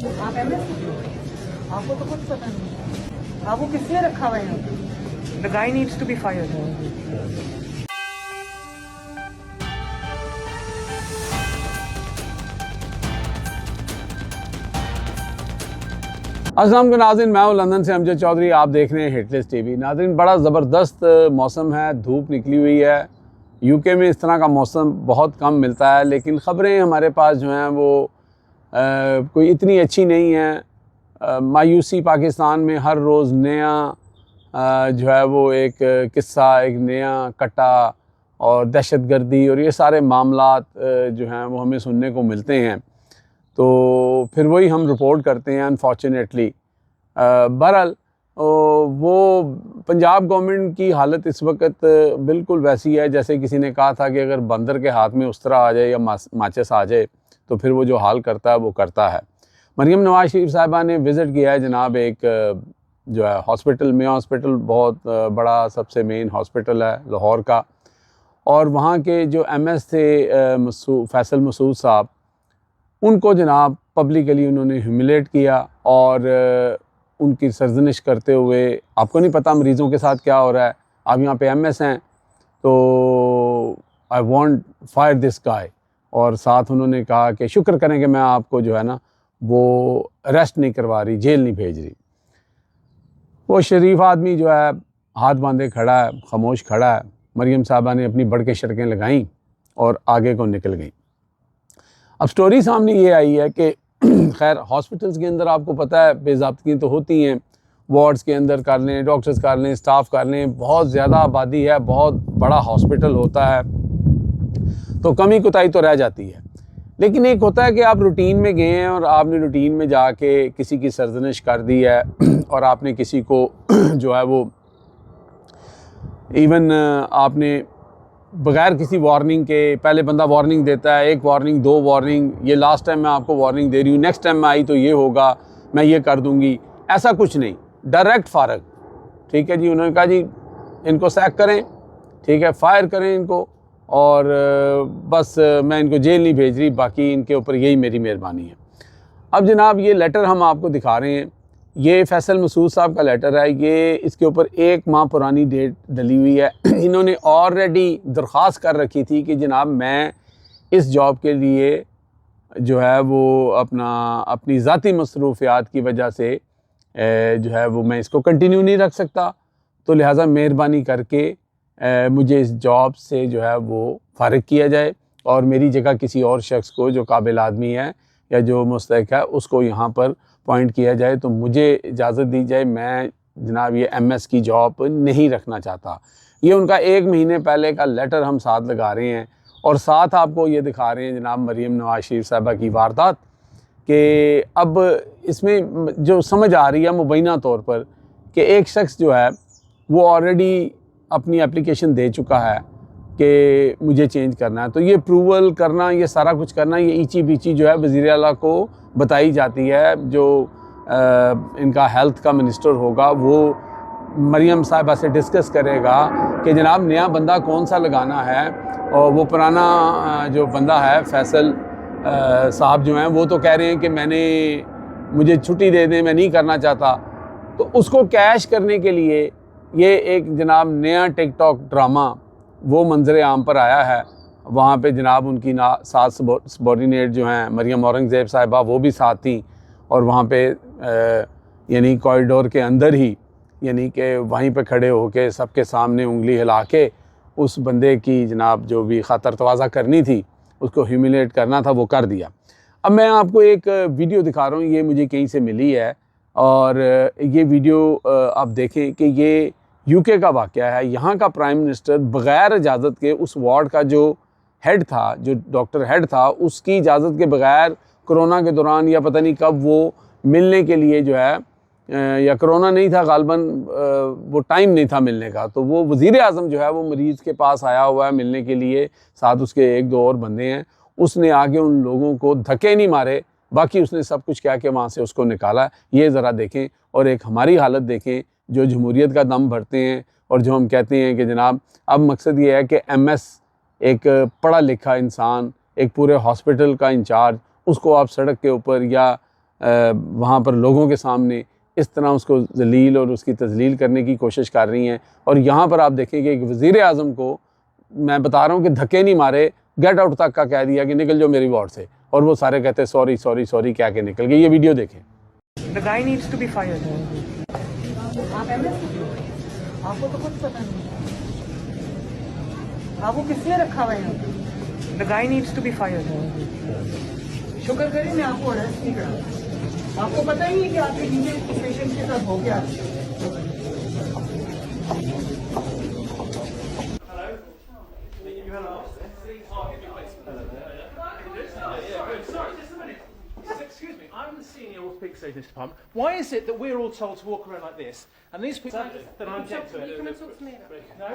आप आपको तो कुछ पता नहीं, आप वो किसने रखा हुआ है यहाँ पे? The guy needs to be fired. अस्सलाम वालेकुम नाज़रीन, मैं हूं लंदन से अमजद चौधरी। आप देख रहे हैं हिटलिस्ट टीवी। नाज़रीन, बड़ा ज़बरदस्त मौसम है, धूप निकली हुई है। यूके में इस तरह का मौसम बहुत कम मिलता है, लेकिन ख़बरें हमारे पास जो हैं वो कोई इतनी अच्छी नहीं हैं। मायूसी पाकिस्तान में हर रोज़ नया जो है वो एक किस्सा, एक नया कट्टा और दहशतगर्दी और ये सारे मामलात जो हैं वो हमें सुनने को मिलते हैं, तो फिर वही हम रिपोर्ट करते हैं अनफॉर्चुनेटली। बहरहाल वो पंजाब गवर्नमेंट की हालत इस वक्त बिल्कुल वैसी है जैसे किसी ने कहा था कि अगर बंदर के हाथ में उस्तरा आ जाए या माचिस आ जाए तो फिर वो जो हाल करता है वो करता है। मरियम नवाज शरीफ साहिबा ने विज़िट किया है जनाब एक जो है हॉस्पिटल में। हॉस्पिटल बहुत बड़ा सबसे मेन हॉस्पिटल है लाहौर का, और वहाँ के जो MS थे फैसल मसूद साहब, उनको जनाब पब्लिकली उन्होंने ह्यूमिलेट किया और उनकी सरजनिश करते हुए, आपको नहीं पता मरीज़ों के साथ क्या हो रहा है, आप यहाँ पे MS हैं तो I want fire this guy, और साथ उन्होंने कहा कि शुक्र करें कि मैं आपको जो है ना वो अरेस्ट नहीं करवा रही, जेल नहीं भेज रही। वो शरीफ आदमी जो है हाथ बांधे खड़ा है, खामोश खड़ा है। मरियम साहबा ने अपनी बड़के शड़कें लगाईं और आगे को निकल गई। अब स्टोरी सामने ये आई है कि खैर हॉस्पिटल्स के अंदर आपको पता है बेज़ाब्तगी तो होती हैं, वार्ड्स के अंदर कर लें, डॉक्टर्स कर लें, स्टाफ कर लें, बहुत ज़्यादा आबादी है, बहुत बड़ा हॉस्पिटल होता है तो कमी कुताही तो रह जाती है। लेकिन एक होता है कि आप रूटीन में गए हैं और आपने रूटीन में जाके किसी की सरजनिश कर दी है और आपने किसी को जो है वो इवन आपने बग़ैर किसी वार्निंग के, पहले बंदा वार्निंग देता है, एक वार्निंग, दो वार्निंग, ये लास्ट टाइम मैं आपको वार्निंग दे रही हूँ, नेक्स्ट टाइम मैं आई तो ये होगा, मैं ये कर दूँगी, ऐसा कुछ नहीं, डायरेक्ट फारग। ठीक है जी, उन्होंने कहा जी इनको सैक करें, ठीक है, फायर करें इनको, और बस मैं इनको जेल नहीं भेज रही, बाकी इनके ऊपर यही मेरी मेहरबानी है। अब जनाब ये लेटर हम आपको दिखा रहे हैं, ये फैसल मसूद साहब का लेटर है। ये इसके ऊपर 1 माह पुरानी डेट डली हुई है। इन्होंने ऑलरेडी दरख्वास्त कर रखी थी कि जनाब मैं इस जॉब के लिए जो है वो अपनी ज़ाती मसरूफियात की वजह से जो है वो मैं इसको कंटिन्यू नहीं रख सकता, तो लिहाजा मेहरबानी करके मुझे इस जॉब से जो है वो फ़ारिग किया जाए और मेरी जगह किसी और शख्स को जो काबिल आदमी है या जो मुस्तहिक है उसको यहाँ पर पॉइंट किया जाए, तो मुझे इजाज़त दी जाए। मैं जनाब ये MS की जॉब नहीं रखना चाहता। ये उनका 1 महीने पहले का लेटर हम साथ लगा रहे हैं और साथ आपको ये दिखा रहे हैं जनाब मरियम नवाज शरीफ साहिबा की वारदात, कि अब इसमें जो समझ आ रही है मुबैना तौर पर कि एक शख्स जो है वो ऑलरेडी अपनी एप्लीकेशन दे चुका है कि मुझे चेंज करना है, तो ये अप्रूवल करना, ये सारा कुछ करना, ये ईची बीची जो है वज़ीर आला को बताई जाती है। जो इनका हेल्थ का मिनिस्टर होगा वो मरियम साहिबा से डिस्कस करेगा कि जनाब नया बंदा कौन सा लगाना है, और वो पुराना जो बंदा है फैसल साहब जो हैं वो तो कह रहे हैं कि मुझे छुट्टी दे दें, मैं नहीं करना चाहता। तो उसको कैश करने के लिए ये एक जनाब नया टिकटॉक ड्रामा वो मंजर आम पर आया है। वहाँ पे जनाब उनकी साथ सबॉर्डिनेट जो हैं मरियम औरंगज़ेब साहिबा वो भी साथ थी, और वहाँ पे यानी कॉरिडोर के अंदर ही यानी कि वहीं पे खड़े होके सबके सामने उंगली हिला के उस बंदे की जनाब जो भी ख़ातर तवाज़ा करनी थी, उसको ह्यूमिलेट करना था, वो कर दिया। अब मैं आपको एक वीडियो दिखा रहा हूँ, ये मुझे कहीं से मिली है, और ये वीडियो आप देखें कि ये UK का वाक़या है। यहाँ का प्राइम मिनिस्टर बग़ैर इजाज़त के उस वार्ड का जो हेड था, जो डॉक्टर हेड था, उसकी इजाज़त के बग़ैर कोरोना के दौरान या पता नहीं कब वो मिलने के लिए जो है, या कोरोना नहीं था गालबन, वो टाइम नहीं था मिलने का, तो वो वज़ीर आज़म जो है वो मरीज़ के पास आया हुआ है मिलने के लिए, साथ उसके 1-2 और बंदे हैं। उसने आगे उन लोगों को धक्के नहीं मारे, बाकी उसने सब कुछ क्या कि वहाँ से उसको निकाला। ये ज़रा देखें और एक हमारी हालत देखें जो जमहूरियत का दम भरते हैं और जो हम कहते हैं कि जनाब अब मकसद ये है कि MS एक पढ़ा लिखा इंसान, एक पूरे हॉस्पिटल का इंचार्ज, उसको आप सड़क के ऊपर या वहाँ पर लोगों के सामने इस तरह उसको जलील और उसकी तजलील करने की कोशिश कर रही हैं। और यहाँ पर आप देखेंगे कि वज़ीर आज़म को मैं बता रहा हूँ कि धक्के नहीं मारे, गेट आउट तक का कह दिया कि निकल जाओ मेरी वार्ड से, और वो सारे कहते हैं सॉरी सॉरी सॉरी क्या के निकल गए। ये वीडियो देखें। The guy needs to be fired. आप MSc हो? आपको तो कुछ पता नहीं। आपको किसने रखा हुआ है यहाँ पे? The guy needs to be fired. शुक्र करिए मैं आपको अरेस्ट नहीं करा। आपको पता ही नहीं कि आपके नीचे पेशेंट के साथ हो गया। Excuse me, I'm the senior orthopedic surgeon in this department. Why is it that we're all told to walk around like this, and these people that I'm object to it? You cannot talk to me about it. No.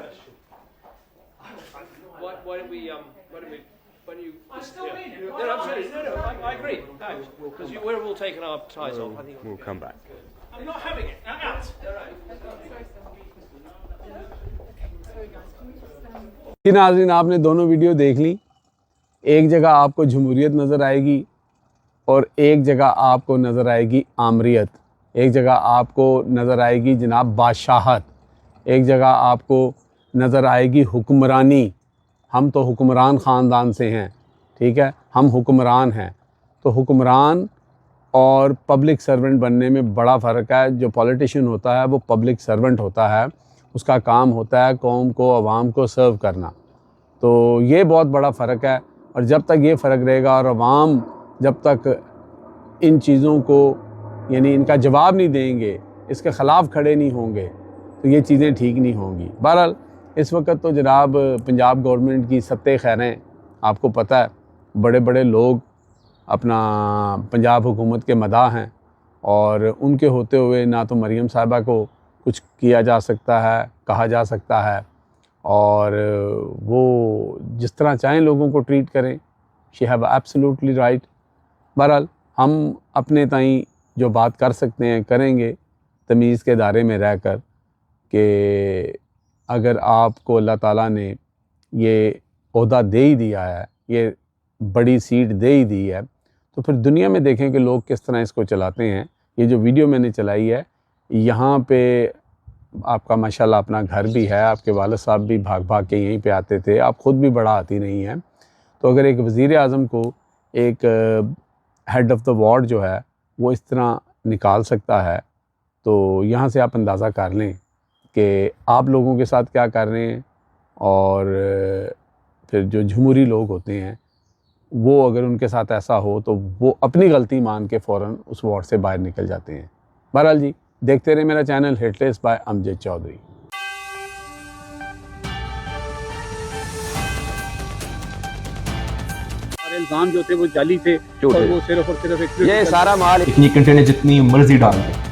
Why don't you? I still mean it. No, absolutely. No, I agree. No, because we're all taking our ties off. I think We'll come back. I'm not having it. Now, out. कि नाज़रीन, आपने दोनों video देख ली। एक जगह आपको जमहूरियत नज़र आएगी और एक जगह आपको नज़र आएगी आमरियत, एक जगह आपको नज़र आएगी जनाब बादशाहत, एक जगह आपको नज़र आएगी हुक्मरानी। हम तो हुक्मरान ख़ानदान से हैं, ठीक है, हम हुक्मरान हैं। तो हुक्मरान और पब्लिक सर्वेंट बनने में बड़ा फ़र्क है। जो पॉलिटिशियन होता है वो पब्लिक सर्वेंट होता है, उसका काम होता है कौम को, आवाम को सर्व करना। तो ये बहुत बड़ा फ़र्क है। और जब तक ये फ़र्क रहेगा और आवाम जब तक इन चीज़ों को यानी इनका जवाब नहीं देंगे, इसके ख़िलाफ़ खड़े नहीं होंगे, तो ये चीज़ें ठीक नहीं होंगी। बहरहाल इस वक्त तो जनाब पंजाब गवर्नमेंट की सत्ते खैरें, आपको पता है बड़े बड़े लोग अपना पंजाब हुकूमत के मदाह हैं, और उनके होते हुए ना तो मरीम साहिबा को कुछ किया जा सकता है, कहा जा सकता है, और वो जिस तरह चाहें लोगों को ट्रीट करें। She have absolutely right. बहरहाल हम अपने ताईं जो बात कर सकते हैं करेंगे, तमीज़ के दायरे में रहकर, कि अगर आपको अल्लाह ताला ने ये ओहदा दे ही दिया है, ये बड़ी सीट दे ही दी है, तो फिर दुनिया में देखें कि लोग किस तरह इसको चलाते हैं। ये जो वीडियो मैंने चलाई है, यहाँ पे आपका माशाल्लाह अपना घर भी है, आपके वालिद साहब भी भाग भाग के यहीं पे आते थे, आप ख़ुद भी बड़ा आती नहीं हैं। तो अगर एक वज़ीर आज़म को एक हेड ऑफ़ द वार्ड जो है वो इस तरह निकाल सकता है, तो यहाँ से आप अंदाज़ा कर लें कि आप लोगों के साथ क्या कर रहे हैं। और फिर जो जमहूरी लोग होते हैं वो अगर उनके साथ ऐसा हो तो वो अपनी गलती मान के फ़ौरन उस वार्ड से बाहर निकल जाते हैं। बहरहाल जी, देखते रहे मेरा चैनल हिटलेस बाय अमजद चौधरी। इल्जाम जो थे वो जाली थे और वो सिर्फ और सिर्फ एक ये सारा माल इतनी कंटेनर जितनी मर्जी डाल दे।